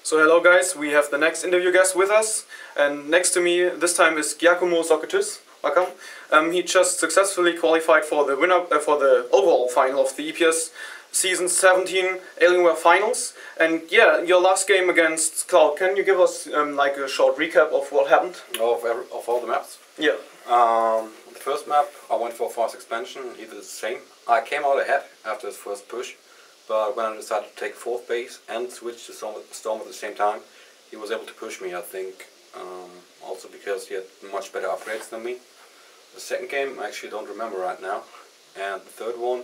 So hello guys, we have the next interview guest with us, and next to me this time is Giacomo Socke. Welcome. He just successfully qualified for the for the overall final of the EPS season 17 Alienware Finals. And yeah, your last game against Cloud. Can you give us like a short recap of what happened? Of all the maps? Yeah. The first map, I went for fast expansion. He did the same. I came out ahead after his first push, but when I decided to take fourth base and switch to Storm at the same time, he was able to push me, I think, also because he had much better upgrades than me. The second game, I actually don't remember right now. And the third one,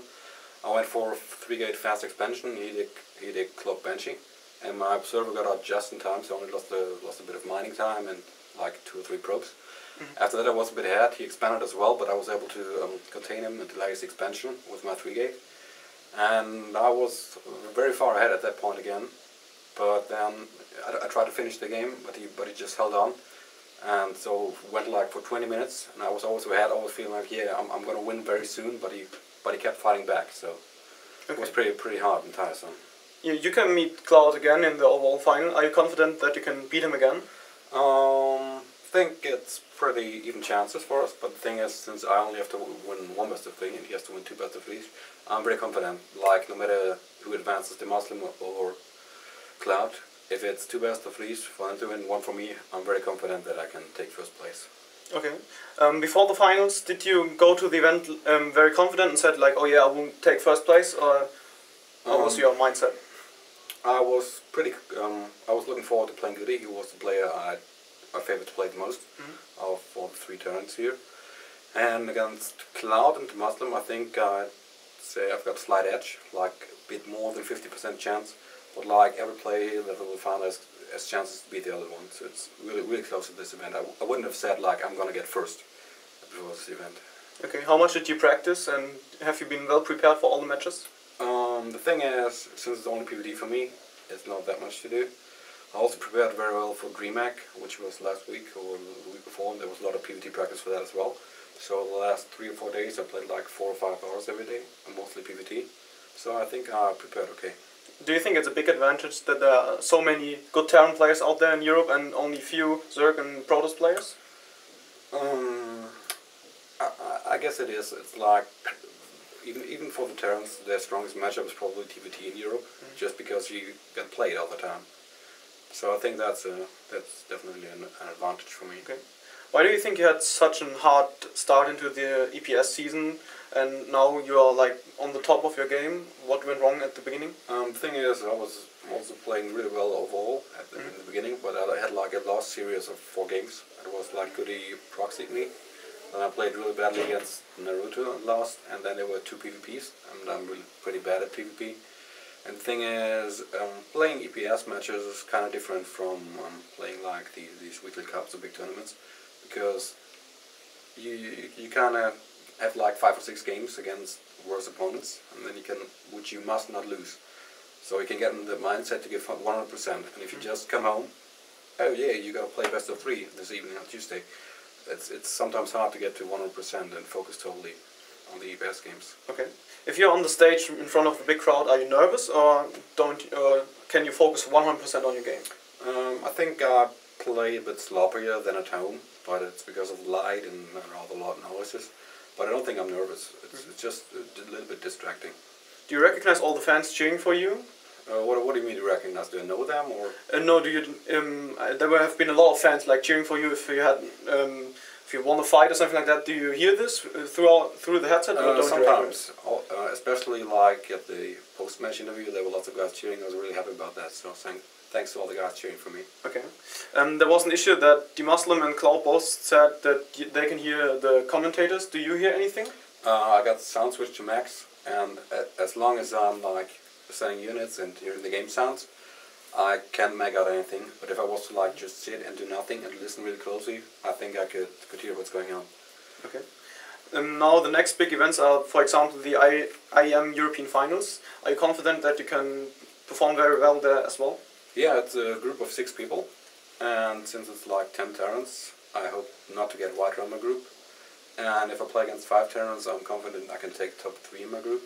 I went for 3-gate fast expansion. He did clock benching, and my observer got out just in time, so I only lost a bit of mining time and like 2 or 3 probes. After that I was a bit ahead. He expanded as well, but I was able to contain him and delay his expansion with my 3-gate. And I was very far ahead at that point again. But then I tried to finish the game, but he just held on. And so went like for 20 minutes, and I was always ahead. I was feeling like, yeah, I'm gonna win very soon. But he kept fighting back, so it was pretty hard and tiresome. You can meet Cloud again in the overall final. Are you confident that you can beat him again? I think it's pretty even chances for us, but the thing is, since I only have to win 1 best of 3 and he has to win 2 best of 3s, I'm very confident. Like, no matter who advances, the Muslim or Cloud, if it's 2 best of 3s for him to win, 1 for me, I'm very confident that I can take first place. Okay. Before the finals, did you go to the event very confident and said like, oh yeah, I will take first place, or what was your mindset? I was I was looking forward to playing Goody. He was the player I favored to play the most of all the 3 turns here. And against Cloud and Muslim, I think I'd say I've got a slight edge, like a bit more than 50% chance. But like every player that will find has chances to beat the other one. So it's really close at this event. I wouldn't have said like I'm gonna get first before this event. Okay, how much did you practice, and have you been well prepared for all the matches? The thing is, since it's only PvD for me, it's not that much to do. I also prepared very well for DreamHack, which was last week or the week before, and there was a lot of PvT practice for that as well. So the last 3 or 4 days I played like 4 or 5 hours every day, and mostly PvT. So I think I prepared okay. Do you think it's a big advantage that there are so many good Terran players out there in Europe and only few Zerg and Protoss players? I guess it is. It's like, even for the Terrans, their strongest matchup is probably TVT in Europe, just because you get played all the time. So I think that's definitely an advantage for me. Okay. Why do you think you had such a hard start into the EPS season, and now you are like on the top of your game? What went wrong at the beginning? The thing is, I was also playing really well overall in the beginning, but I had like a lost series of 4 games. It was like Goody proxied me. Then I played really badly against Naruto and lost, and then there were 2 PvPs, and I'm really pretty bad at PvP. And the thing is, playing EPS matches is kind of different from playing like these weekly cups or big tournaments, because you kind of have like 5 or 6 games against worse opponents, and then which you must not lose. So you can get in the mindset to give 100%, and if you just come home, oh yeah, you got to play best of 3 this evening on Tuesday. It's sometimes hard to get to 100% and focus totally on the EPS games. Okay. If you're on the stage in front of a big crowd, are you nervous, or can you focus 100% on your game? I think I play a bit sloppier than at home, but it's because of light and rather loud noises. But I don't think I'm nervous. It's just a little bit distracting. Do you recognize all the fans cheering for you? What do you mean to recognize? Do I know them, or? No. Do you? There have been a lot of fans like cheering for you if you had. If you won a fight or something like that, do you hear this through the headset? Or don't sometimes, especially like at the post-match interview, there were lots of guys cheering. I was really happy about that. So thanks to all the guys cheering for me. Okay. There was an issue that the Muslim and Cloud both said that they can hear the commentators. Do you hear anything? I got the sound switch to max, and as long as I'm like setting units and hearing the game sounds, I can't make out anything. But if I was to like just sit and do nothing and listen really closely, I think I could hear what's going on. Okay. Now the next big events are, for example, the IEM European Finals. Are you confident that you can perform very well there as well? Yeah, it's a group of 6 people, and since it's like 10 Terrans, I hope not to get white on my group. And if I play against 5 Terrans, I'm confident I can take top 3 in my group.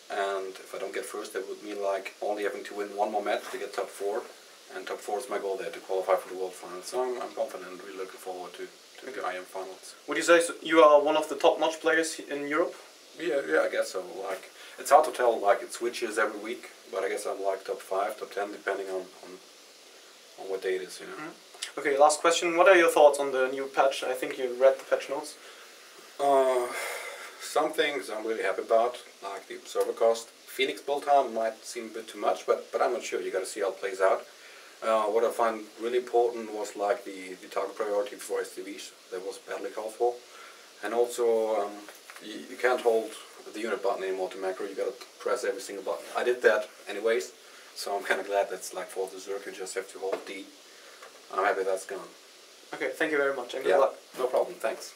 And if I don't get first, that would mean like only having to win 1 more match to get top 4. and top 4 is my goal there to qualify for the World Finals. So I'm confident and really looking forward to the IM Finals. Would you say you are one of the top-notch players in Europe? Yeah, I guess so. Like, it's hard to tell, like, it switches every week, but I guess I'm like top 5, top 10, depending on what day it is, you know. Mm-hmm. Okay, last question. What are your thoughts on the new patch? I think you read the patch notes. Some things I'm really happy about, like the observer cost. Phoenix build time might seem a bit too much, but I'm not sure. You got to see how it plays out. What I find really important was like the target priority for STVs. That was badly called for. And also, you can't hold the unit button anymore to macro. You got to press every single button. I did that anyways, so I'm kind of glad that's like for the Zerk. You just have to hold D. I'm happy that's gone. Okay, thank you very much and good luck. No problem. Thanks.